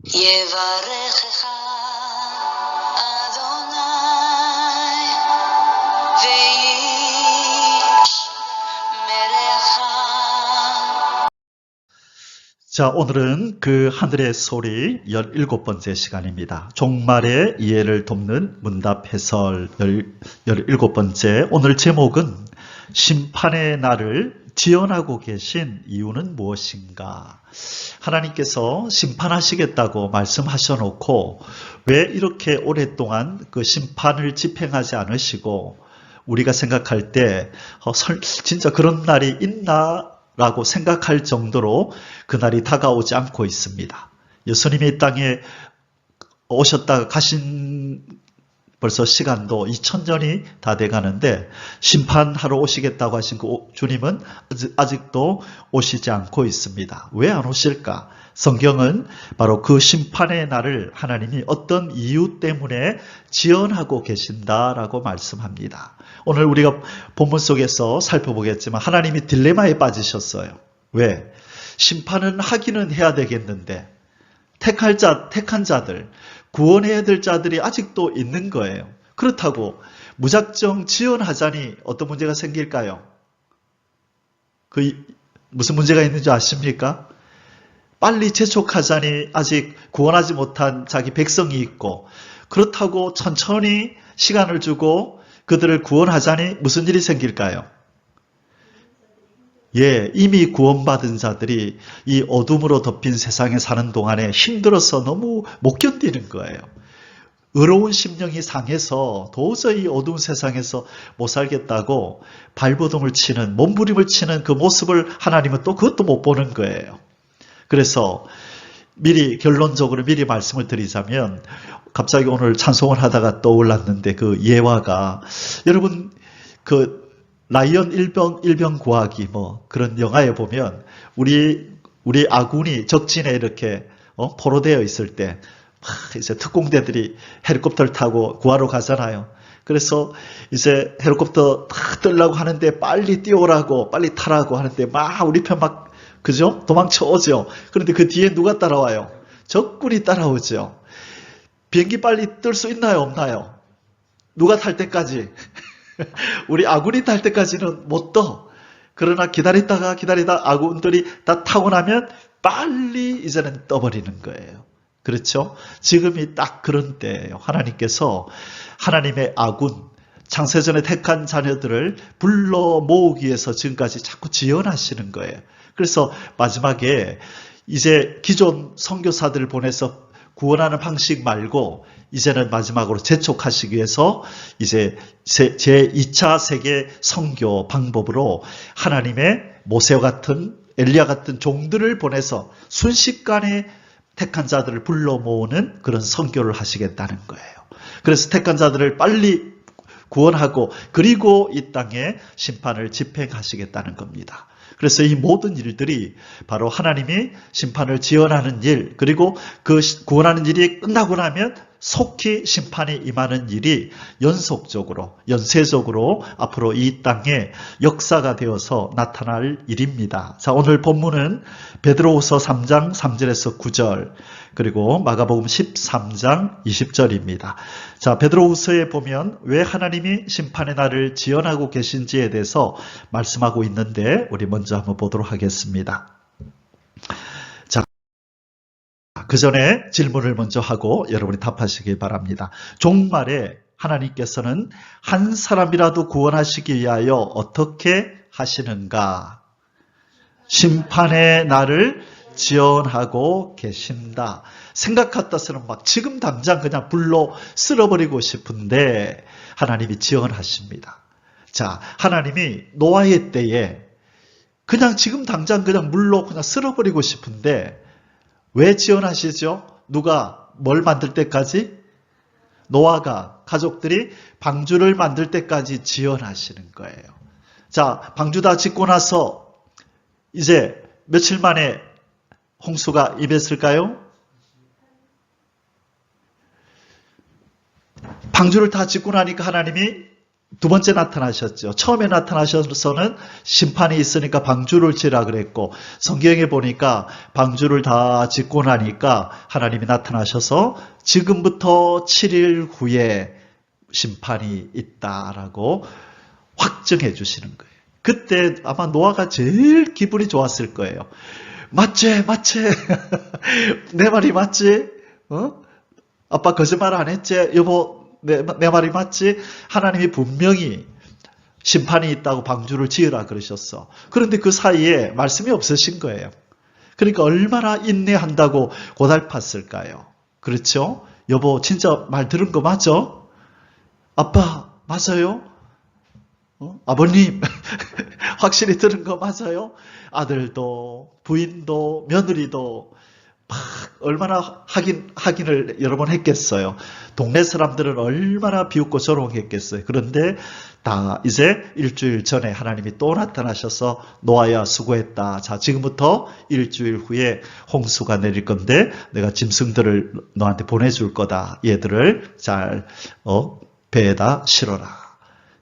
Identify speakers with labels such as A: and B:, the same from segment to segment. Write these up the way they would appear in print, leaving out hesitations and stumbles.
A: יברכך אדוני וישמרך.
B: 자, 오늘은 그 하늘의 소리 17번째 시간입니다. 종말의 이해를 돕는 문답 해설 17번째. 오늘 제목은 심판의 날을 지연하고 계신 이유는 무엇인가? 하나님께서 심판하시겠다고 말씀하셔놓고 왜 이렇게 오랫동안 그 심판을 집행하지 않으시고 우리가 생각할 때 진짜 그런 날이 있나? 라고 생각할 정도로 그날이 다가오지 않고 있습니다. 예수님이 이 땅에 오셨다가 가신 벌써 시간도 2000년이 다 돼가는데 심판하러 오시겠다고 하신 그 주님은 아직도 오시지 않고 있습니다. 왜 안 오실까? 성경은 바로 그 심판의 날을 하나님이 어떤 이유 때문에 지연하고 계신다라고 말씀합니다. 오늘 우리가 본문 속에서 살펴보겠지만 하나님이 딜레마에 빠지셨어요. 왜? 심판은 하기는 해야 되겠는데 택한 자들, 구원해야 될 자들이 아직도 있는 거예요. 그렇다고 무작정 지연하자니 어떤 문제가 생길까요? 무슨 문제가 있는지 아십니까? 빨리 재촉하자니 아직 구원하지 못한 자기 백성이 있고, 그렇다고 천천히 시간을 주고 그들을 구원하자니 무슨 일이 생길까요? 이미 구원받은 자들이 이 어둠으로 덮인 세상에 사는 동안에 힘들어서 너무 못 견디는 거예요. 의로운 심령이 상해서 도저히 어두운 세상에서 못 살겠다고 발버둥을 치는, 몸부림을 치는 그 모습을 하나님은 또 그것도 못 보는 거예요. 그래서 결론적으로 미리 말씀을 드리자면, 갑자기 오늘 찬송을 하다가 떠올랐는데 그 예화가, 여러분 라이언 일병 구하기 그런 영화에 보면 우리 아군이 적진에 이렇게 포로되어 있을 때 이제 특공대들이 헬리콥터를 타고 구하러 가잖아요. 그래서 이제 헬리콥터 탁 뜨려고 하는데 빨리 뛰어오라고 빨리 타라고 하는데 우리 편 그죠? 도망쳐 오죠. 그런데 그 뒤에 누가 따라와요? 적군이 따라오죠. 비행기 빨리 뜰 수 있나요? 없나요? 누가 탈 때까지? 우리 아군이 탈 때까지는 못 떠. 그러나 기다리다 아군들이 다 타고 나면 빨리 이제는 떠버리는 거예요. 그렇죠? 지금이 딱 그런 때예요. 하나님께서 하나님의 아군, 창세전에 택한 자녀들을 불러 모으기 위해서 지금까지 자꾸 지연하시는 거예요. 그래서 마지막에 이제 기존 선교사들을 보내서 구원하는 방식 말고 이제는 마지막으로 재촉하시기 위해서 이제 제2차 세계 선교 방법으로 하나님의 모세와 같은 엘리야 같은 종들을 보내서 순식간에 택한 자들을 불러 모으는 그런 선교를 하시겠다는 거예요. 그래서 택한 자들을 빨리 구원하고 그리고 이 땅에 심판을 집행하시겠다는 겁니다. 그래서 이 모든 일들이 바로 하나님이 심판을 지연하는 일, 그리고 그 구원하는 일이 끝나고 나면 속히 심판이 임하는 일이 연쇄적으로 앞으로 이 땅에 역사가 되어서 나타날 일입니다. 자, 오늘 본문은 베드로후서 3장 3절에서 9절, 그리고 마가복음 13장 20절입니다. 자, 베드로후서에 보면 왜 하나님이 심판의 날을 지연하고 계신지에 대해서 말씀하고 있는데 우리 먼저 한번 보도록 하겠습니다. 자, 그 전에 질문을 먼저 하고 여러분이 답하시기 바랍니다. 종말에 하나님께서는 한 사람이라도 구원하시기 위하여 어떻게 하시는가? 심판의 날을 지연하고 계신다. 생각 같아서는 지금 당장 그냥 불로 쓸어버리고 싶은데 하나님이 지연하십니다. 자, 하나님이 노아의 때에 그냥 지금 당장 그냥 물로 그냥 쓸어버리고 싶은데 왜 지연하시죠? 누가 뭘 만들 때까지? 노아가, 가족들이 방주를 만들 때까지 지연하시는 거예요. 자, 방주 다 짓고 나서 이제 며칠 만에 홍수가 임했을까요? 방주를 다 짓고 나니까 하나님이 두 번째 나타나셨죠. 처음에 나타나셔서는 심판이 있으니까 방주를 지으라 그랬고, 성경에 보니까 방주를 다 짓고 나니까 하나님이 나타나셔서 지금부터 7일 후에 심판이 있다라고 확정해 주시는 거예요. 그때 아마 노아가 제일 기분이 좋았을 거예요. 맞지? 내 말이 맞지? 아빠 거짓말 안 했지? 여보, 내 말이 맞지? 하나님이 분명히 심판이 있다고 방주를 지으라 그러셨어. 그런데 그 사이에 말씀이 없으신 거예요. 그러니까 얼마나 인내한다고 고달팠을까요? 그렇죠? 여보, 진짜 말 들은 거 맞아? 아빠, 맞아요? 아버님, 확실히 들은 거 맞아요? 아들도, 부인도, 며느리도 막 얼마나 확인을 여러 번 했겠어요. 동네 사람들은 얼마나 비웃고 조롱했겠어요. 그런데 다 이제 일주일 전에 하나님이 또 나타나셔서 노아야 수고했다. 자, 지금부터 일주일 후에 홍수가 내릴 건데 내가 짐승들을 너한테 보내줄 거다. 얘들을 잘 배에다 실어라.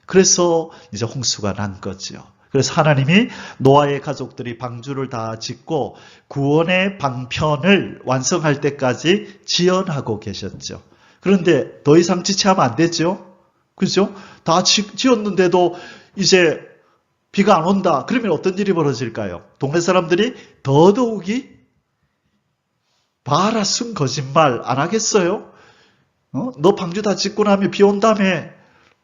B: 그래서 이제 홍수가 난 거죠. 그래서 하나님이 노아의 가족들이 방주를 다 짓고 구원의 방편을 완성할 때까지 지연하고 계셨죠. 그런데 더 이상 지체하면 안 되죠. 그죠? 다 지었는데도 이제 비가 안 온다. 그러면 어떤 일이 벌어질까요? 동네 사람들이 더더욱이 봐라 순 거짓말 안 하겠어요? 너 방주 다 짓고 나면 비 온다며.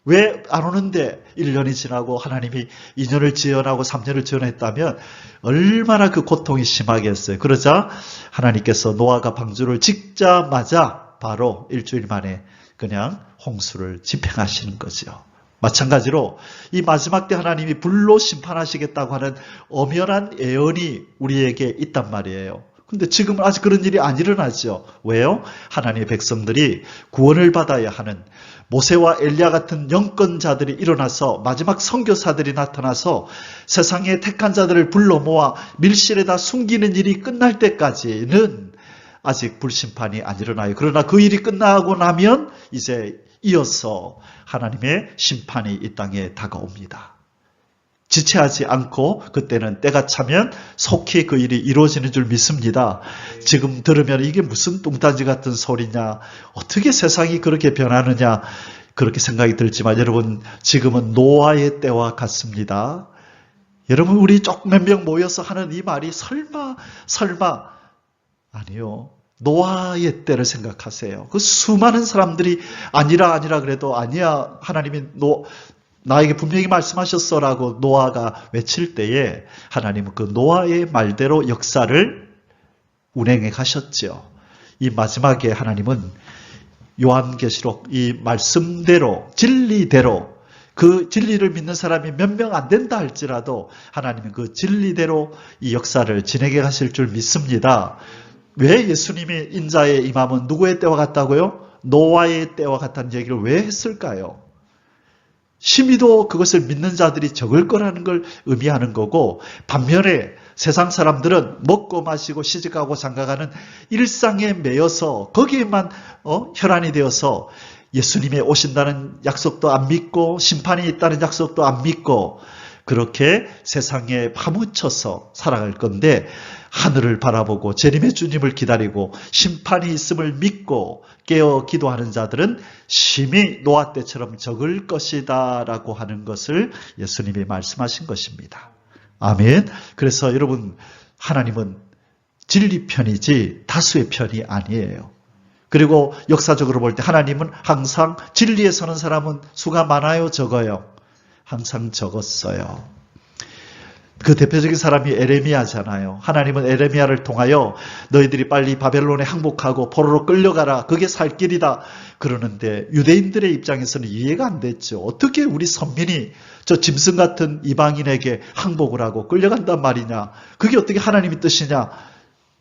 B: 왜 안 오는데 1년이 지나고 하나님이 2년을 지연하고 3년을 지연했다면 얼마나 그 고통이 심하겠어요. 그러자 하나님께서 노아가 방주를 짓자마자 바로 일주일 만에 그냥 홍수를 집행하시는 거죠. 마찬가지로 이 마지막 때 하나님이 불로 심판하시겠다고 하는 엄연한 예언이 우리에게 있단 말이에요. 근데 지금은 아직 그런 일이 안 일어나죠. 왜요? 하나님의 백성들이 구원을 받아야 하는 모세와 엘리야 같은 영권자들이 일어나서 마지막 선교사들이 나타나서 세상의 택한 자들을 불러 모아 밀실에다 숨기는 일이 끝날 때까지는 아직 불심판이 안 일어나요. 그러나 그 일이 끝나고 나면 이제 이어서 하나님의 심판이 이 땅에 다가옵니다. 지체하지 않고 그때는 때가 차면 속히 그 일이 이루어지는 줄 믿습니다. 지금 들으면 이게 무슨 뚱딴지 같은 소리냐, 어떻게 세상이 그렇게 변하느냐 그렇게 생각이 들지만 여러분 지금은 노아의 때와 같습니다. 여러분 우리 조금 몇 명 모여서 하는 이 말이 설마 아니요. 노아의 때를 생각하세요. 그 수많은 사람들이 아니라 그래도 아니야 하나님이 나에게 분명히 말씀하셨어라고 노아가 외칠 때에 하나님은 그 노아의 말대로 역사를 운행해 가셨죠. 이 마지막에 하나님은 요한계시록 이 말씀대로 진리대로 그 진리를 믿는 사람이 몇 명 안 된다 할지라도 하나님은 그 진리대로 이 역사를 진행해 가실 줄 믿습니다. 왜 예수님이 인자의 임함은 누구의 때와 같다고요? 노아의 때와 같다는 얘기를 왜 했을까요? 심히도 그것을 믿는 자들이 적을 거라는 걸 의미하는 거고 반면에 세상 사람들은 먹고 마시고 시집가고 장가가는 일상에 매여서 거기에만 혈안이 되어서 예수님이 오신다는 약속도 안 믿고 심판이 있다는 약속도 안 믿고 그렇게 세상에 파묻혀서 살아갈 건데 하늘을 바라보고 재림의 주님을 기다리고 심판이 있음을 믿고 깨어 기도하는 자들은 심히 노아 때처럼 적을 것이다 라고 하는 것을 예수님이 말씀하신 것입니다. 아멘. 그래서 여러분 하나님은 진리 편이지 다수의 편이 아니에요. 그리고 역사적으로 볼 때 하나님은 항상 진리에 서는 사람은 수가 많아요, 적어요? 항상 적었어요. 그 대표적인 사람이 에레미야잖아요. 하나님은 에레미야를 통하여 너희들이 빨리 바벨론에 항복하고 포로로 끌려가라. 그게 살 길이다. 그러는데 유대인들의 입장에서는 이해가 안 됐죠. 어떻게 우리 선민이 저 짐승 같은 이방인에게 항복을 하고 끌려간단 말이냐. 그게 어떻게 하나님의 뜻이냐.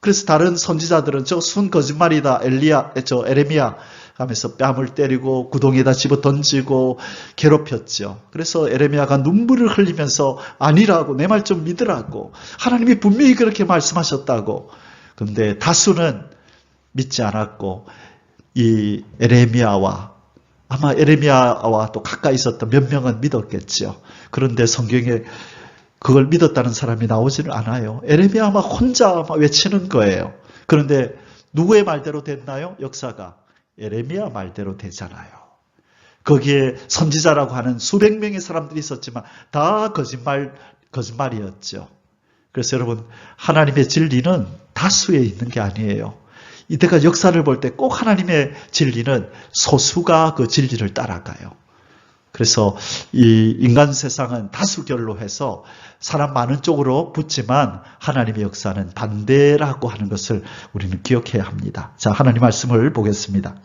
B: 그래서 다른 선지자들은 저 순 거짓말이다. 에레미야 하면서 뺨을 때리고 구덩이에다 집어 던지고 괴롭혔죠. 그래서 에레미야가 눈물을 흘리면서 아니라고 내 말 좀 믿으라고 하나님이 분명히 그렇게 말씀하셨다고. 그런데 다수는 믿지 않았고 이 에레미야와 아마 에레미야와 또 가까이 있었던 몇 명은 믿었겠죠. 그런데 성경에 그걸 믿었다는 사람이 나오지는 않아요. 에레미야 막 혼자 막 외치는 거예요. 그런데 누구의 말대로 됐나요? 역사가 에레미야 말대로 되잖아요. 거기에 선지자라고 하는 수백 명의 사람들이 있었지만 다 거짓말이었죠. 그래서 여러분, 하나님의 진리는 다수에 있는 게 아니에요. 이때까지 역사를 볼 때 꼭 하나님의 진리는 소수가 그 진리를 따라가요. 그래서 이 인간 세상은 다수결로 해서 사람 많은 쪽으로 붙지만 하나님의 역사는 반대라고 하는 것을 우리는 기억해야 합니다. 자, 하나님 말씀을 보겠습니다.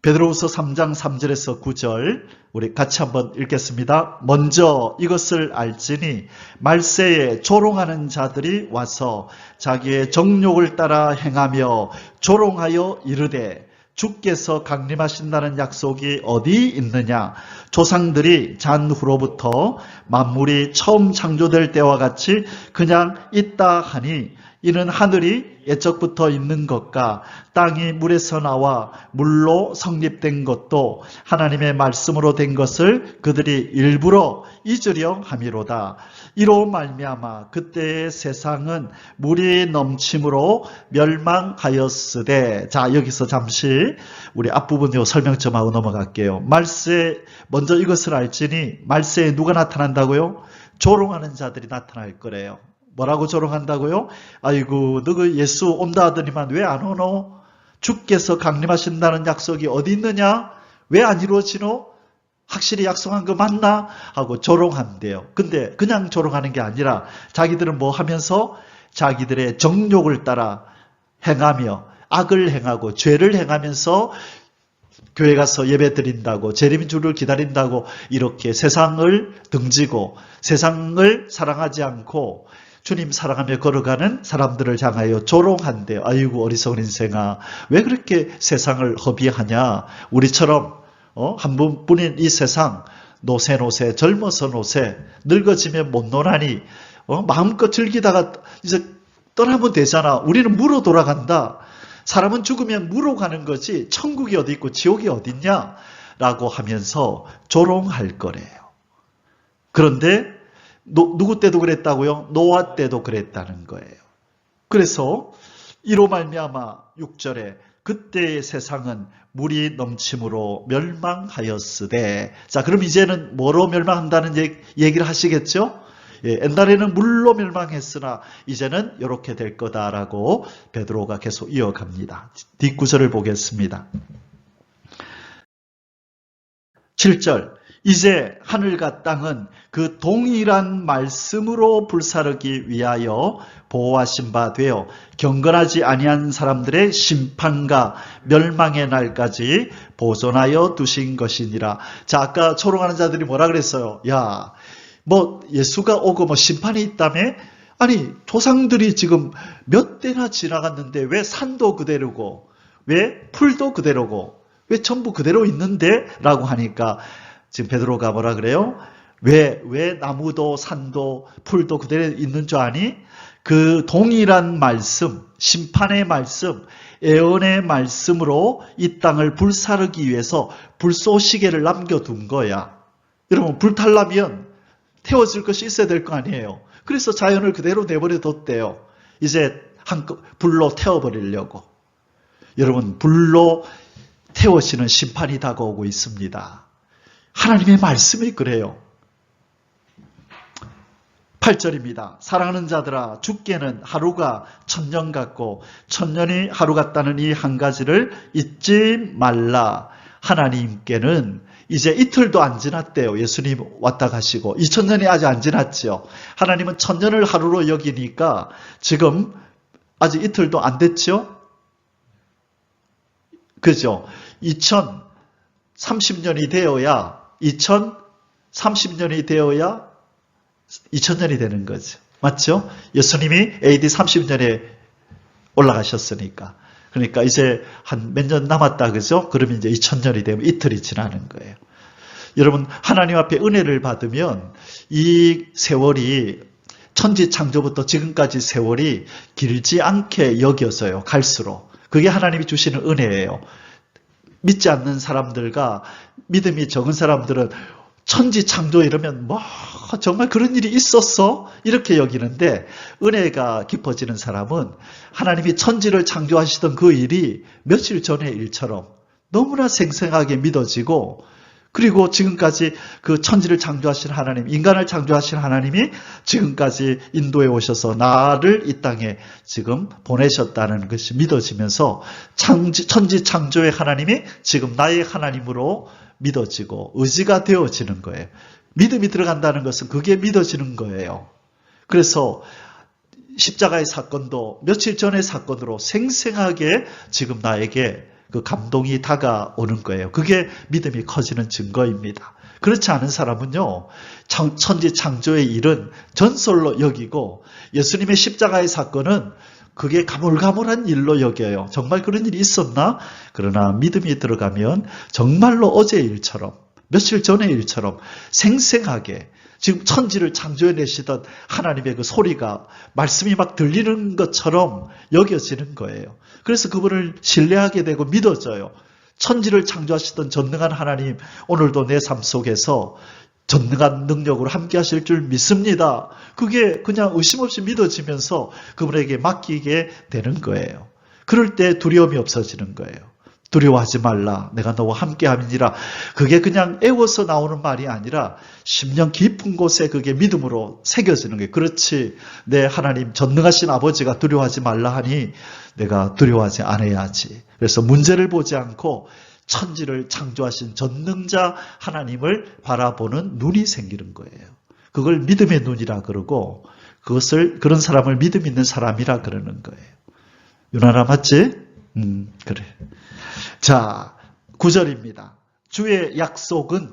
B: 베드로후서 3장 3절에서 9절 우리 같이 한번 읽겠습니다. 먼저 이것을 알지니 말세에 조롱하는 자들이 와서 자기의 정욕을 따라 행하며 조롱하여 이르되 주께서 강림하신다는 약속이 어디 있느냐? 조상들이 잔후로부터 만물이 처음 창조될 때와 같이 그냥 있다 하니 이는 하늘이 옛적부터 있는 것과 땅이 물에서 나와 물로 성립된 것도 하나님의 말씀으로 된 것을 그들이 일부러 잊으려 함이로다. 이로 말미암아 그때의 세상은 물이 넘침으로 멸망하였으되. 자, 여기서 잠시 우리 앞부분 설명 좀 하고 넘어갈게요. 말세, 먼저 이것을 알지니 말세에 누가 나타난다고요? 조롱하는 자들이 나타날 거래요. 뭐라고 조롱한다고요? 아이고, 너그 예수 온다 하더니만 왜 안 오노? 주께서 강림하신다는 약속이 어디 있느냐? 왜 안 이루어지노? 확실히 약속한 거 맞나? 하고 조롱한대요. 근데 그냥 조롱하는 게 아니라 자기들은 뭐 하면서 자기들의 정욕을 따라 행하며 악을 행하고 죄를 행하면서 교회 가서 예배 드린다고, 재림주를 기다린다고 이렇게 세상을 등지고 세상을 사랑하지 않고 주님 사랑하며 걸어가는 사람들을 향하여 조롱한대요. 아이고, 어리석은 인생아, 왜 그렇게 세상을 허비하냐? 우리처럼 한 번뿐인 이 세상, 노세 젊어서 노세, 늙어지면 못 노나니 마음껏 즐기다가 이제 떠나면 되잖아. 우리는 무로 돌아간다. 사람은 죽으면 무로 가는 거지 천국이 어디 있고 지옥이 어디 있냐? 라고 하면서 조롱할 거래요. 그런데 누구 때도 그랬다고요? 노아 때도 그랬다는 거예요. 그래서 이로 말미암아 6절에 그때의 세상은 물이 넘침으로 멸망하였으되. 자, 그럼 이제는 뭐로 멸망한다는 얘기를 하시겠죠? 예, 옛날에는 물로 멸망했으나 이제는 이렇게 될 거다라고 베드로가 계속 이어갑니다. 뒷구절을 보겠습니다. 7절. 이제 하늘과 땅은 그 동일한 말씀으로 불사르기 위하여 보호하신 바 되어 경건하지 아니한 사람들의 심판과 멸망의 날까지 보존하여 두신 것이니라. 자, 아까 조롱하는 자들이 뭐라 그랬어요? 야, 뭐 예수가 오고 뭐 심판이 있다며? 아니, 조상들이 지금 몇 대나 지나갔는데 왜 산도 그대로고 왜 풀도 그대로고 왜 전부 그대로 있는데? 라고 하니까 지금 베드로가 뭐라 그래요? 왜 나무도 산도 풀도 그대로 있는 줄 아니? 그 동일한 말씀, 심판의 말씀, 예언의 말씀으로 이 땅을 불사르기 위해서 불쏘시개를 남겨둔 거야. 여러분, 불탈라면 태워질 것이 있어야 될 거 아니에요. 그래서 자연을 그대로 내버려 뒀대요. 이제 불로 태워버리려고. 여러분, 불로 태워지는 심판이 다가오고 있습니다. 하나님의 말씀이 그래요. 8절입니다. 사랑하는 자들아, 주께는 하루가 천년 같고 천년이 하루 같다는 이 한 가지를 잊지 말라. 하나님께는 이제 이틀도 안 지났대요. 예수님 왔다 가시고 2000년이 아직 안 지났죠. 하나님은 천년을 하루로 여기니까 지금 아직 이틀도 안 됐죠. 그죠? 2030년이 되어야 2030년이 되어야 2000년이 되는 거죠. 맞죠? 예수님이 AD 30년에 올라가셨으니까. 그러니까 이제 한 몇 년 남았다, 그죠? 그러면 이제 2000년이 되면 이틀이 지나는 거예요. 여러분, 하나님 앞에 은혜를 받으면 이 세월이 천지 창조부터 지금까지 세월이 길지 않게 여겨져요. 갈수록. 그게 하나님이 주시는 은혜예요. 믿지 않는 사람들과 믿음이 적은 사람들은 천지 창조 이러면 뭐 정말 그런 일이 있었어? 이렇게 여기는데, 은혜가 깊어지는 사람은 하나님이 천지를 창조하시던 그 일이 며칠 전의 일처럼 너무나 생생하게 믿어지고, 그리고 지금까지 그 천지를 창조하신 하나님, 인간을 창조하신 하나님이 지금까지 인도에 오셔서 나를 이 땅에 지금 보내셨다는 것이 믿어지면서 천지 창조의 하나님이 지금 나의 하나님으로 믿어지고 의지가 되어지는 거예요. 믿음이 들어간다는 것은 그게 믿어지는 거예요. 그래서 십자가의 사건도 며칠 전의 사건으로 생생하게 지금 나에게 그 감동이 다가오는 거예요. 그게 믿음이 커지는 증거입니다. 그렇지 않은 사람은요, 천지 창조의 일은 전설로 여기고 예수님의 십자가의 사건은 그게 가물가물한 일로 여겨요. 정말 그런 일이 있었나? 그러나 믿음이 들어가면 정말로 어제의 일처럼, 며칠 전의 일처럼 생생하게 지금 천지를 창조해내시던 하나님의 그 소리가, 말씀이 막 들리는 것처럼 여겨지는 거예요. 그래서 그분을 신뢰하게 되고 믿어져요. 천지를 창조하시던 전능한 하나님, 오늘도 내 삶 속에서 전능한 능력으로 함께 하실 줄 믿습니다. 그게 그냥 의심 없이 믿어지면서 그분에게 맡기게 되는 거예요. 그럴 때 두려움이 없어지는 거예요. 두려워하지 말라. 내가 너와 함께함이니라. 그게 그냥 애워서 나오는 말이 아니라 심령 깊은 곳에 그게 믿음으로 새겨지는 거예요. 그렇지. 내 하나님 전능하신 아버지가 두려워하지 말라 하니 내가 두려워하지 않아야지. 그래서 문제를 보지 않고 천지를 창조하신 전능자 하나님을 바라보는 눈이 생기는 거예요. 그걸 믿음의 눈이라 그러고, 그런 사람을 믿음 있는 사람이라 그러는 거예요. 유나라 맞지? 그래. 자, 9절입니다. 주의 약속은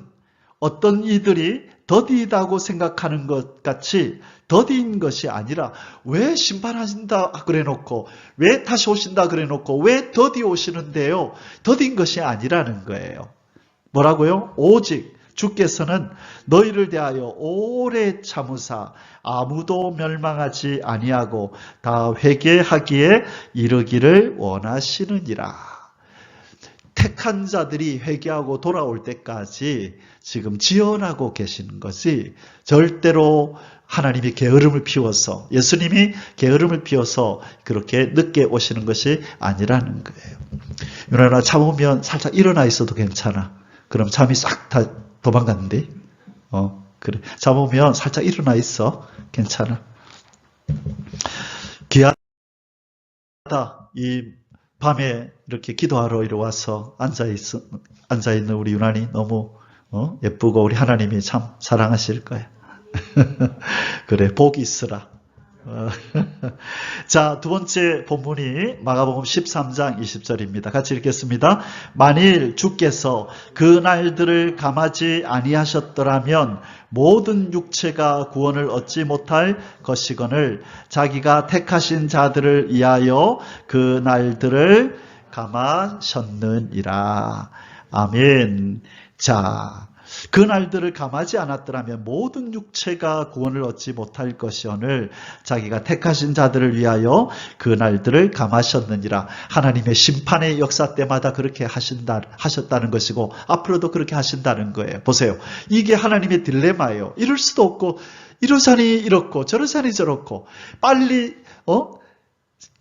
B: 어떤 이들이 더디다고 생각하는 것 같이 더디인 것이 아니라, 왜 심판하신다 그래 놓고, 왜 다시 오신다 그래 놓고, 왜 더디 오시는데요? 더딘 것이 아니라는 거예요. 뭐라고요? 오직 주께서는 너희를 대하여 오래 참으사 아무도 멸망하지 아니하고 다 회개하기에 이르기를 원하시느니라. 택한 자들이 회개하고 돌아올 때까지 지금 지연하고 계시는 것이 절대로 하나님이 게으름을 피워서, 예수님이 게으름을 피워서 그렇게 늦게 오시는 것이 아니라는 거예요. 유나나 참으면 살짝 일어나 있어도 괜찮아. 그럼 잠이 싹 다 도망갔는데, 그래. 참으면 살짝 일어나 있어. 괜찮아. 귀하다. 이 밤에 이렇게 기도하러 이리 와서 앉아있는 우리 유난히 너무 예쁘고, 우리 하나님이 참 사랑하실 거야. 그래, 복이 있으라. 자, 두 번째 본문이 마가복음 13장 20절입니다. 같이 읽겠습니다. 만일 주께서 그 날들을 감하지 아니하셨더라면 모든 육체가 구원을 얻지 못할 것이거늘 자기가 택하신 자들을 위하여 그 날들을 감하셨느니라. 아멘. 자, 그 날들을 감하지 않았더라면 모든 육체가 구원을 얻지 못할 것이오늘 자기가 택하신 자들을 위하여 그 날들을 감하셨느니라. 하나님의 심판의 역사 때마다 그렇게 하셨다는 것이고 앞으로도 그렇게 하신다는 거예요. 보세요. 이게 하나님의 딜레마예요. 이럴 수도 없고, 이러자니 이렇고 저러자니 저렇고, 빨리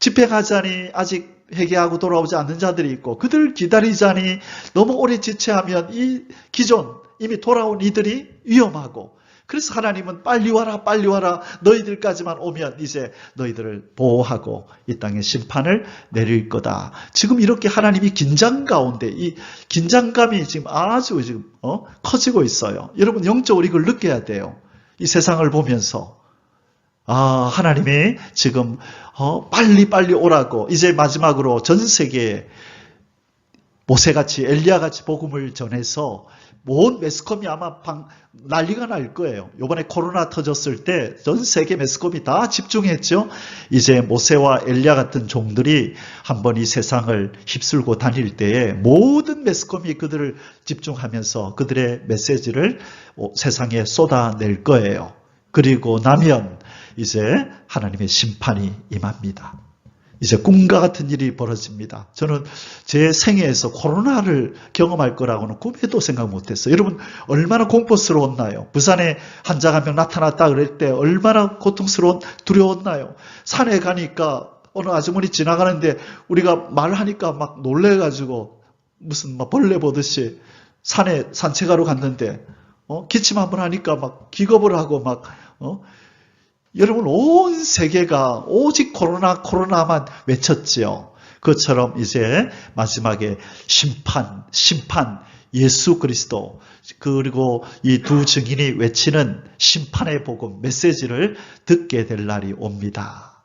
B: 집행하자니 아직 회개하고 돌아오지 않는 자들이 있고, 그들 기다리자니 너무 오래 지체하면 이 기존 이미 돌아온 이들이 위험하고, 그래서 하나님은 빨리 와라 빨리 와라, 너희들까지만 오면 이제 너희들을 보호하고 이 땅에 심판을 내릴 거다. 지금 이렇게 하나님이 긴장 가운데, 이 긴장감이 지금 아주 지금 커지고 있어요. 여러분 영적으로 이걸 느껴야 돼요. 이 세상을 보면서 하나님이 지금 빨리 오라고, 이제 마지막으로 전 세계에 모세같이 엘리야같이 복음을 전해서 온 매스컴이 아마 난리가 날 거예요. 이번에 코로나 터졌을 때 전 세계 매스컴이 다 집중했죠. 이제 모세와 엘리야 같은 종들이 한번 이 세상을 휩쓸고 다닐 때에 모든 매스컴이 그들을 집중하면서 그들의 메시지를 세상에 쏟아낼 거예요. 그리고 나면 이제 하나님의 심판이 임합니다. 이제 꿈과 같은 일이 벌어집니다. 저는 제 생애에서 코로나를 경험할 거라고는 꿈에도 생각 못했어요. 여러분 얼마나 공포스러웠나요? 부산에 환자가 한 명 나타났다 그럴 때 얼마나 고통스러운 두려웠나요? 산에 가니까 어느 아주머니 지나가는데 우리가 말하니까 막 놀래가지고 무슨 막 벌레 보듯이 산에 산책하러 갔는데 기침 한번 하니까 막 기겁을 하고 막 여러분 온 세계가 오직 코로나만 외쳤지요. 그것처럼 이제 마지막에 심판 예수 그리스도 그리고 이 두 증인이 외치는 심판의 복음 메시지를 듣게 될 날이 옵니다.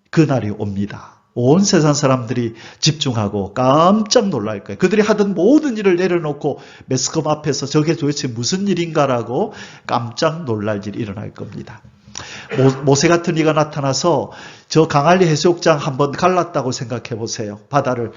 B: 그 날이 옵니다. 온 세상 사람들이 집중하고 깜짝 놀랄 거예요. 그들이 하던 모든 일을 내려놓고 매스컴 앞에서 저게 도대체 무슨 일인가라고 깜짝 놀랄 일이 일어날 겁니다. 모세 같은 이가 나타나서 저 강할리 해수욕장 한번 갈랐다고 생각해 보세요. 바다를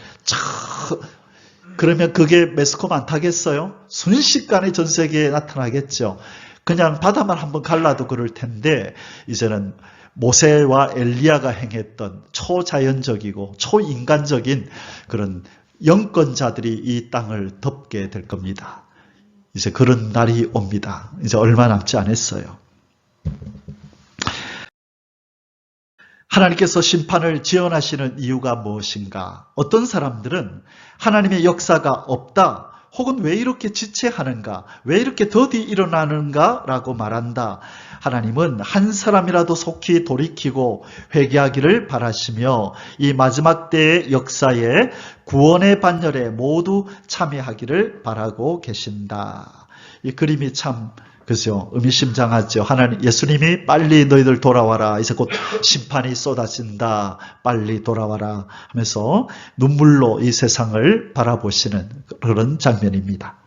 B: 그러면 그게 매스컴 안 타겠어요? 순식간에 전 세계에 나타나겠죠. 그냥 바다만 한번 갈라도 그럴 텐데 이제는 모세와 엘리야가 행했던 초자연적이고 초인간적인 그런 영권자들이 이 땅을 덮게 될 겁니다. 이제 그런 날이 옵니다. 이제 얼마 남지 않았어요. 하나님께서 심판을 지연하시는 이유가 무엇인가? 어떤 사람들은 하나님의 역사가 없다. 혹은 왜 이렇게 지체하는가? 왜 이렇게 더디 일어나는가? 라고 말한다. 하나님은 한 사람이라도 속히 돌이키고 회개하기를 바라시며 이 마지막 때의 역사에 구원의 반열에 모두 참여하기를 바라고 계신다. 이 그림이 참 그죠? 의미심장하죠. 하나님, 예수님이 빨리 너희들 돌아와라. 이제 곧 심판이 쏟아진다. 빨리 돌아와라. 하면서 눈물로 이 세상을 바라보시는 그런 장면입니다.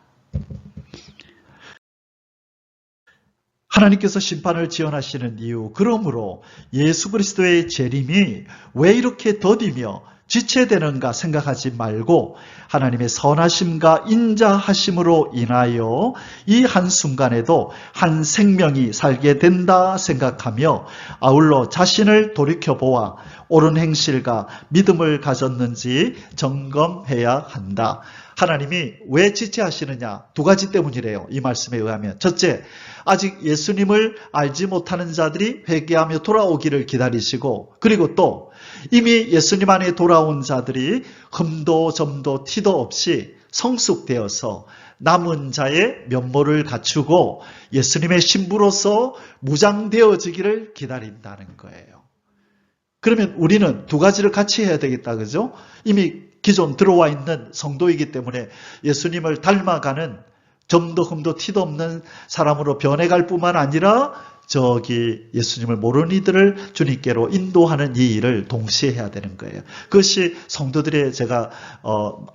B: 하나님께서 심판을 지연하시는 이유, 그러므로 예수 그리스도의 재림이 왜 이렇게 더디며 지체되는가 생각하지 말고 하나님의 선하심과 인자하심으로 인하여 이 한순간에도 한 생명이 살게 된다 생각하며 아울러 자신을 돌이켜보아 옳은 행실과 믿음을 가졌는지 점검해야 한다. 하나님이 왜 지체하시느냐? 두 가지 때문이래요. 이 말씀에 의하면. 첫째, 아직 예수님을 알지 못하는 자들이 회개하며 돌아오기를 기다리시고, 그리고 또 이미 예수님 안에 돌아온 자들이 흠도 점도 티도 없이 성숙되어서 남은 자의 면모를 갖추고 예수님의 신부로서 무장되어지기를 기다린다는 거예요. 그러면 우리는 두 가지를 같이 해야 되겠다, 그죠? 이미 기존 들어와 있는 성도이기 때문에 예수님을 닮아가는 점도 흠도 티도 없는 사람으로 변해갈 뿐만 아니라 저기 예수님을 모르는 이들을 주님께로 인도하는 이 일을 동시에 해야 되는 거예요. 그것이 성도들의 제가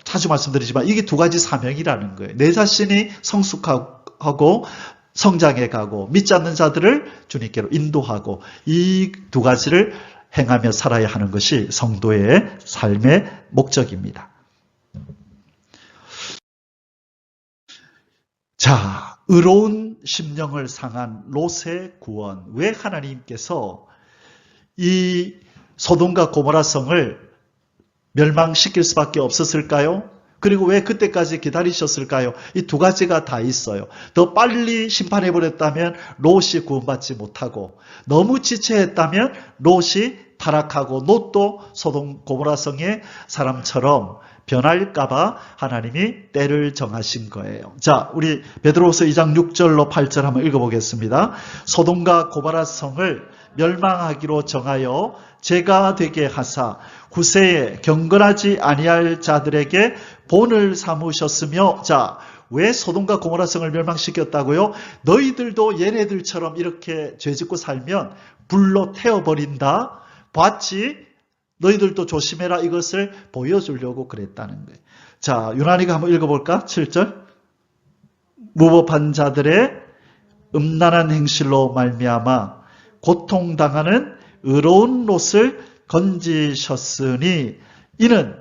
B: 자주 말씀드리지만 이게 두 가지 사명이라는 거예요. 내 자신이 성숙하고 성장해 가고 믿지 않는 자들을 주님께로 인도하고 이 두 가지를 행하며 살아야 하는 것이 성도의 삶의 목적입니다. 자, 의로운 심령을 상한 롯의 구원. 왜 하나님께서 이 소돔과 고모라 성을 멸망시킬 수밖에 없었을까요? 그리고 왜 그때까지 기다리셨을까요? 이 두 가지가 다 있어요. 더 빨리 심판해버렸다면 롯이 구원받지 못하고, 너무 지체했다면 롯이 타락하고 롯도 소돔 고모라 성의 사람처럼 변할까봐 하나님이 때를 정하신 거예요. 자, 우리 베드로후서 2장 6절로 8절 한번 읽어보겠습니다. 소돔과 고모라 성을 멸망하기로 정하여 죄가 되게 하사 후세에 경건하지 아니할 자들에게 본을 삼으셨으며, 자, 왜 소돔과 고모라 성을 멸망시켰다고요? 너희들도 얘네들처럼 이렇게 죄짓고 살면 불로 태워버린다. 봤지? 너희들도 조심해라. 이것을 보여주려고 그랬다는 거예요. 자, 유난히가 한번 읽어볼까? 7절. 무법한 자들의 음란한 행실로 말미암아 고통당하는 의로운 롯을 건지셨으니 이는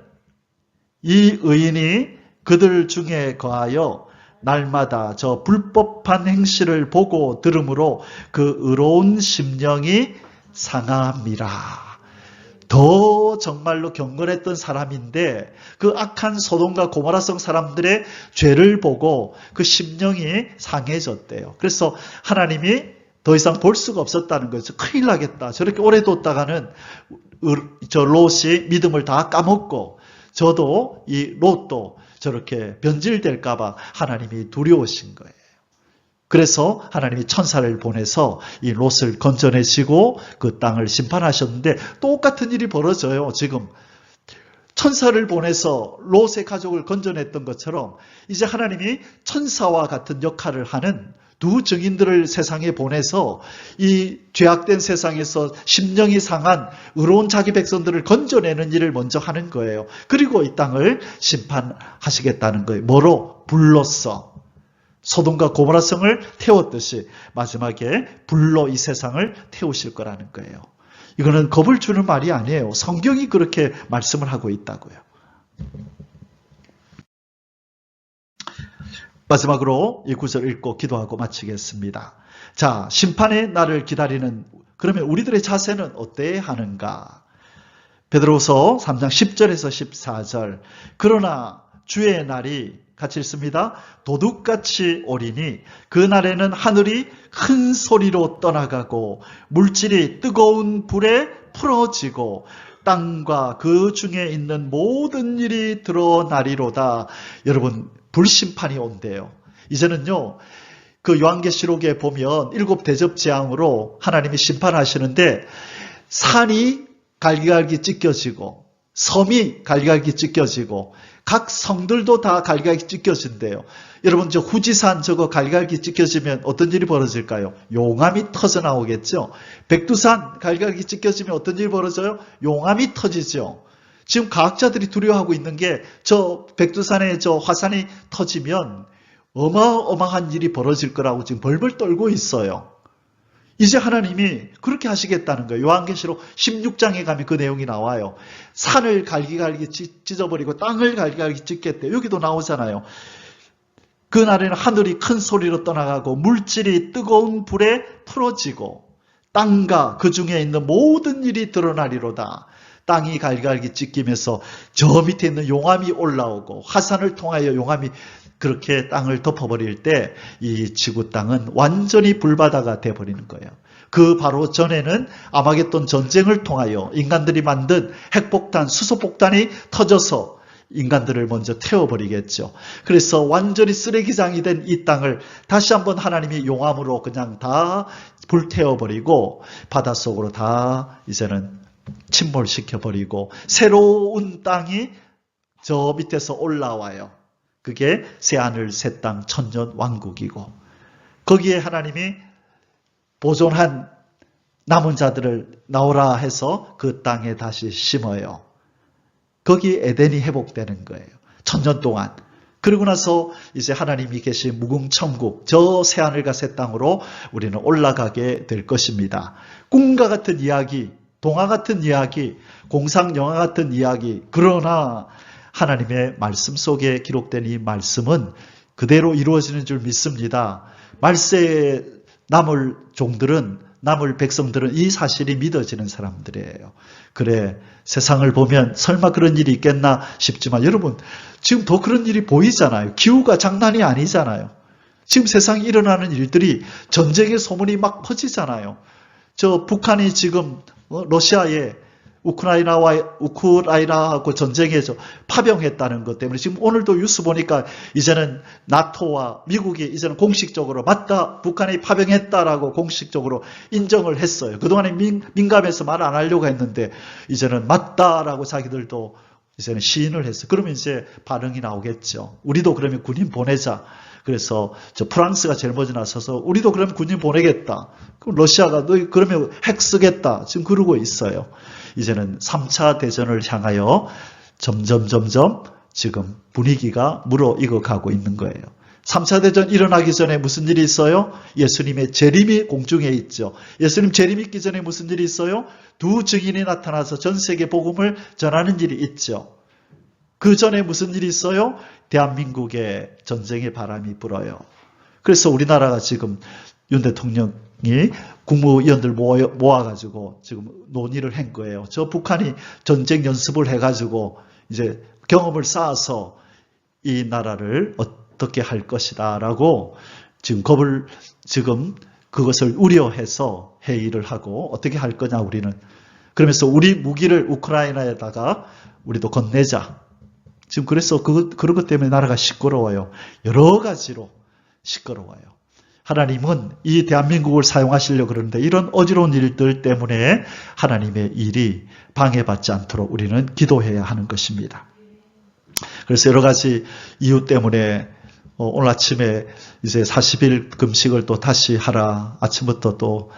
B: 이 의인이 그들 중에 거하여 날마다 저 불법한 행실을 보고 들으므로 그 의로운 심령이 상함이라. 더 악하고 정말로 경건했던 사람인데 그 악한 소돔과 고모라성 사람들의 죄를 보고 그 심령이 상해졌대요. 그래서 하나님이 더 이상 볼 수가 없었다는 거죠. 큰일 나겠다. 저렇게 오래 뒀다가는 저 롯이 믿음을 다 까먹고 저도 이 롯도 저렇게 변질될까 봐 하나님이 두려우신 거예요. 그래서 하나님이 천사를 보내서 이 롯을 건져내시고 그 땅을 심판하셨는데 똑같은 일이 벌어져요. 지금 천사를 보내서 롯의 가족을 건져냈던 것처럼 이제 하나님이 천사와 같은 역할을 하는 두 증인들을 세상에 보내서 이 죄악된 세상에서 심령이 상한 의로운 자기 백성들을 건져내는 일을 먼저 하는 거예요. 그리고 이 땅을 심판하시겠다는 거예요. 뭐로? 불로써. 소돔과 고모라성을 태웠듯이 마지막에 불로 이 세상을 태우실 거라는 거예요. 이거는 겁을 주는 말이 아니에요. 성경이 그렇게 말씀을 하고 있다고요. 마지막으로 이 구절 읽고 기도하고 마치겠습니다. 자, 심판의 날을 기다리는 그러면 우리들의 자세는 어때야 하는가? 베드로후서 3장 10절에서 14절. 그러나 주의 날이 같이 읽습니다. 도둑같이 오리니 그 날에는 하늘이 큰 소리로 떠나가고 물질이 뜨거운 불에 풀어지고 땅과 그 중에 있는 모든 일이 드러나리로다. 여러분, 불심판이 온대요. 이제는요, 그 요한계시록에 보면 7 대접 재앙으로 하나님이 심판하시는데 산이 갈기갈기 찢겨지고 섬이 갈기갈기 찢겨지고 각 성들도 다 갈기갈기 찢겨진대요. 여러분, 저 후지산 저거 갈기갈기 찢겨지면 어떤 일이 벌어질까요? 용암이 터져 나오겠죠. 백두산 갈기갈기 찢겨지면 어떤 일이 벌어져요? 용암이 터지죠. 지금 과학자들이 두려워하고 있는 게 저 백두산에 저 화산이 터지면 어마어마한 일이 벌어질 거라고 지금 벌벌 떨고 있어요. 이제 하나님이 그렇게 하시겠다는 거예요. 요한계시록 16장에 가면 그 내용이 나와요. 산을 갈기갈기 찢어버리고 땅을 갈기갈기 찢겠대. 여기도 나오잖아요. 그날에는 하늘이 큰 소리로 떠나가고 물질이 뜨거운 불에 풀어지고 땅과 그 중에 있는 모든 일이 드러나리로다. 땅이 갈기갈기 찢기면서 저 밑에 있는 용암이 올라오고 화산을 통하여 용암이 그렇게 땅을 덮어버릴 때 이 지구 땅은 완전히 불바다가 돼버리는 거예요. 그 바로 전에는 아마겟돈 전쟁을 통하여 인간들이 만든 핵폭탄, 수소폭탄이 터져서 인간들을 먼저 태워버리겠죠. 그래서 완전히 쓰레기장이 된 이 땅을 다시 한번 하나님이 용암으로 그냥 다 불태워버리고 바닷속으로 다 이제는 침몰시켜버리고 새로운 땅이 저 밑에서 올라와요. 그게 새하늘 새땅 천년 왕국이고 거기에 하나님이 보존한 남은 자들을 나오라 해서 그 땅에 다시 심어요. 거기 에덴이 회복되는 거예요. 천년 동안. 그리고 나서 이제 하나님이 계신 무궁천국 저 새하늘과 새 땅으로 우리는 올라가게 될 것입니다. 꿈과 같은 이야기, 동화 같은 이야기, 공상영화 같은 이야기. 그러나 하나님의 말씀 속에 기록된 이 말씀은 그대로 이루어지는 줄 믿습니다. 말세에 남을 종들은, 남을 백성들은 이 사실이 믿어지는 사람들이에요. 그래, 세상을 보면 설마 그런 일이 있겠나 싶지만 여러분, 지금 더 그런 일이 보이잖아요. 기후가 장난이 아니잖아요. 지금 세상에 일어나는 일들이 전쟁의 소문이 막 퍼지잖아요. 저 북한이 지금 러시아에 우크라이나하고 전쟁에서 파병했다는 것 때문에 지금 오늘도 뉴스 보니까 이제는 나토와 미국이 이제는 공식적으로 맞다, 북한이 파병했다라고 공식적으로 인정을 했어요. 그동안에 민감해서 말 안 하려고 했는데 이제는 맞다라고 자기들도 이제는 시인을 했어요. 그러면 이제 반응이 나오겠죠. 우리도 그러면 군인 보내자. 그래서 저 프랑스가 제일 먼저 나서서 우리도 그러면 군인 보내겠다. 그럼 러시아가 너 그러면 핵 쓰겠다. 지금 그러고 있어요. 이제는 3차 대전을 향하여 점점 지금 분위기가 무르익어 가고 있는 거예요. 3차 대전 일어나기 전에 무슨 일이 있어요? 예수님의 재림이 공중에 있죠. 예수님 재림 있기 전에 무슨 일이 있어요? 두 증인이 나타나서 전 세계 복음을 전하는 일이 있죠. 그 전에 무슨 일이 있어요? 대한민국에 전쟁의 바람이 불어요. 그래서 우리나라가 지금 윤 대통령 국무위원들 모아가지고 지금 논의를 한 거예요. 저 북한이 전쟁 연습을 해가지고 이제 경험을 쌓아서 이 나라를 어떻게 할 것이다라고 지금 그것을 우려해서 회의를 하고 어떻게 할 거냐 우리는. 그러면서 우리 무기를 우크라이나에다가 우리도 건네자. 지금 그래서 그런 것 때문에 나라가 시끄러워요. 여러 가지로 시끄러워요. 하나님은 이 대한민국을 사용하시려고 그러는데 이런 어지러운 일들 때문에 하나님의 일이 방해받지 않도록 우리는 기도해야 하는 것입니다. 그래서 여러 가지 이유 때문에 오늘 아침에 이제 40일 금식을 또 다시 하라. 아침부터 또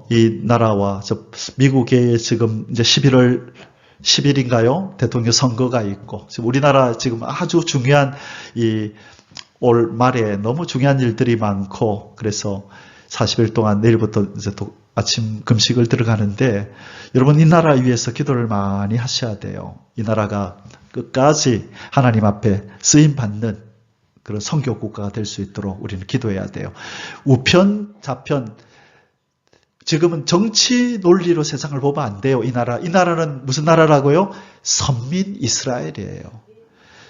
B: 이 나라와 미국에 지금 이제 11월 10일인가요? 대통령 선거가 있고 지금 우리나라 지금 아주 중요한 올 말에 너무 중요한 일들이 많고 그래서 40일 동안 내일부터 이제 또 아침 금식을 들어가는데 여러분 이 나라 위해서 기도를 많이 하셔야 돼요. 이 나라가 끝까지 하나님 앞에 쓰임 받는 그런 선교 국가가 될 수 있도록 우리는 기도해야 돼요. 우편 좌편 지금은 정치 논리로 세상을 보면 안 돼요. 이 나라는 무슨 나라라고요? 선민 이스라엘이에요.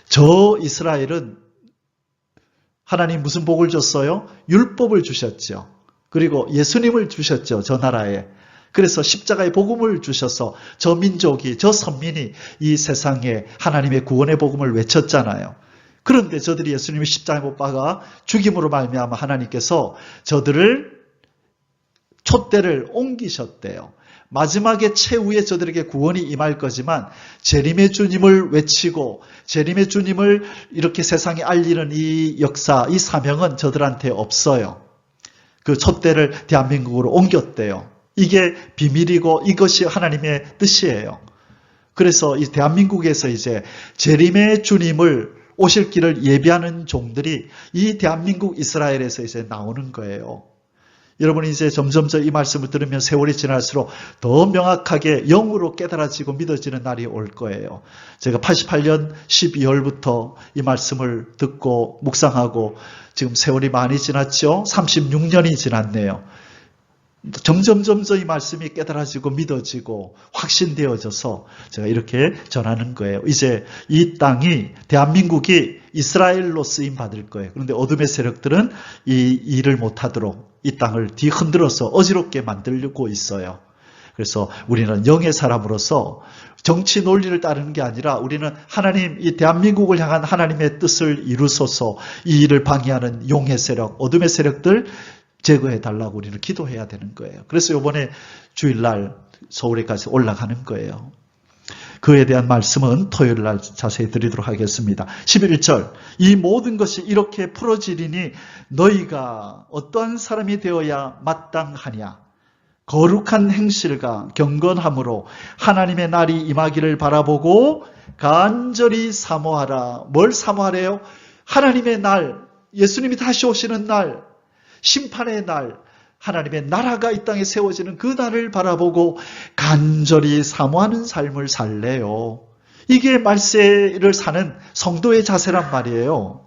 B: 저 이스라엘은 하나님 무슨 복을 줬어요? 율법을 주셨죠. 그리고 예수님을 주셨죠. 저 나라에. 그래서 십자가의 복음을 주셔서 저 민족이, 저 선민이 이 세상에 하나님의 구원의 복음을 외쳤잖아요. 그런데 저들이 예수님의 십자가에 못 박아 죽임으로 말미암아 하나님께서 저들을 촛대를 옮기셨대요. 마지막에 최후에 저들에게 구원이 임할 거지만 재림의 주님을 외치고 재림의 주님을 이렇게 세상에 알리는 이 역사, 이 사명은 저들한테 없어요. 그 촛대를 대한민국으로 옮겼대요. 이게 비밀이고 이것이 하나님의 뜻이에요. 그래서 이 대한민국에서 이제 재림의 주님을 오실 길을 예비하는 종들이 이 대한민국 이스라엘에서 이제 나오는 거예요. 여러분이 이제 점점 이 말씀을 들으면 세월이 지날수록 더 명확하게 영으로 깨달아지고 믿어지는 날이 올 거예요. 제가 88년 12월부터 이 말씀을 듣고 묵상하고 지금 세월이 많이 지났죠? 36년이 지났네요. 점점 이 말씀이 깨달아지고 믿어지고 확신되어져서 제가 이렇게 전하는 거예요. 이제 이 땅이 대한민국이 이스라엘로 쓰임 받을 거예요. 그런데 어둠의 세력들은 이 일을 못하도록 이 땅을 뒤흔들어서 어지럽게 만들고 있어요. 그래서 우리는 영의 사람으로서 정치 논리를 따르는 게 아니라 우리는 하나님, 이 대한민국을 향한 하나님의 뜻을 이루소서 이 일을 방해하는 용의 세력, 어둠의 세력들 제거해 달라고 우리는 기도해야 되는 거예요. 그래서 이번에 주일날 서울에 가서 올라가는 거예요. 그에 대한 말씀은 토요일날 자세히 드리도록 하겠습니다. 11절 이 모든 것이 이렇게 풀어지리니 너희가 어떠한 사람이 되어야 마땅하냐. 거룩한 행실과 경건함으로 하나님의 날이 임하기를 바라보고 간절히 사모하라. 뭘 사모하래요? 하나님의 날, 예수님이 다시 오시는 날, 심판의 날, 하나님의 나라가 이 땅에 세워지는 그 날을 바라보고 간절히 사모하는 삶을 살래요. 이게 말세를 사는 성도의 자세란 말이에요.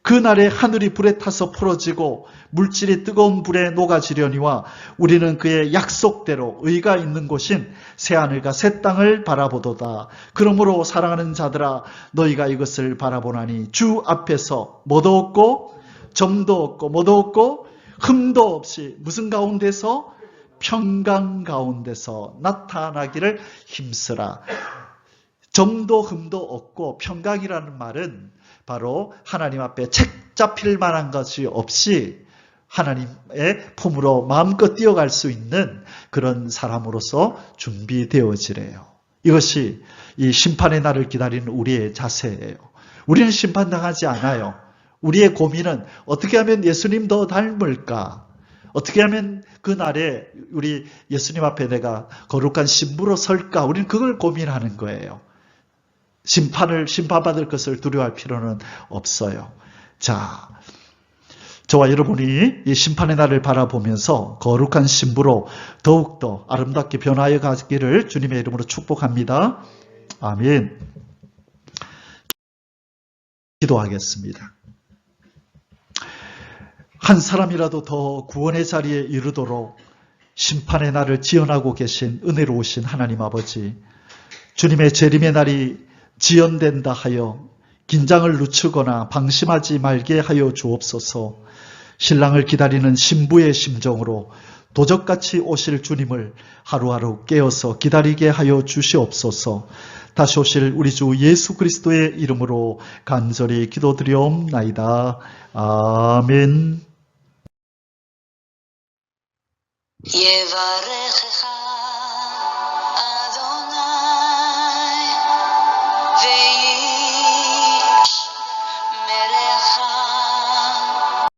B: 그 날에 하늘이 불에 타서 풀어지고 물질이 뜨거운 불에 녹아지려니와 우리는 그의 약속대로 의가 있는 곳인 새하늘과 새 땅을 바라보도다. 그러므로 사랑하는 자들아 너희가 이것을 바라보나니 주 앞에서 뭐도 없고 점도 없고 뭐도 없고 흠도 없이 무슨 가운데서? 평강 가운데서 나타나기를 힘쓰라. 점도 흠도 없고 평강이라는 말은 바로 하나님 앞에 책 잡힐 만한 것이 없이 하나님의 품으로 마음껏 뛰어갈 수 있는 그런 사람으로서 준비되어지래요. 이것이 이 심판의 날을 기다리는 우리의 자세예요. 우리는 심판당하지 않아요. 우리의 고민은 어떻게 하면 예수님 더 닮을까? 어떻게 하면 그 날에 우리 예수님 앞에 내가 거룩한 신부로 설까? 우리는 그걸 고민하는 거예요. 심판받을 것을 두려워할 필요는 없어요. 자, 저와 여러분이 이 심판의 날을 바라보면서 거룩한 신부로 더욱더 아름답게 변화해 가기를 주님의 이름으로 축복합니다. 아멘. 기도하겠습니다. 한 사람이라도 더 구원의 자리에 이르도록 심판의 날을 지연하고 계신 은혜로우신 하나님 아버지, 주님의 재림의 날이 지연된다 하여 긴장을 늦추거나 방심하지 말게 하여 주옵소서. 신랑을 기다리는 신부의 심정으로 도적같이 오실 주님을 하루하루 깨어서 기다리게 하여 주시옵소서. 다시 오실 우리 주 예수 그리스도의 이름으로 간절히 기도드리옵나이다. 아멘.
A: יברכך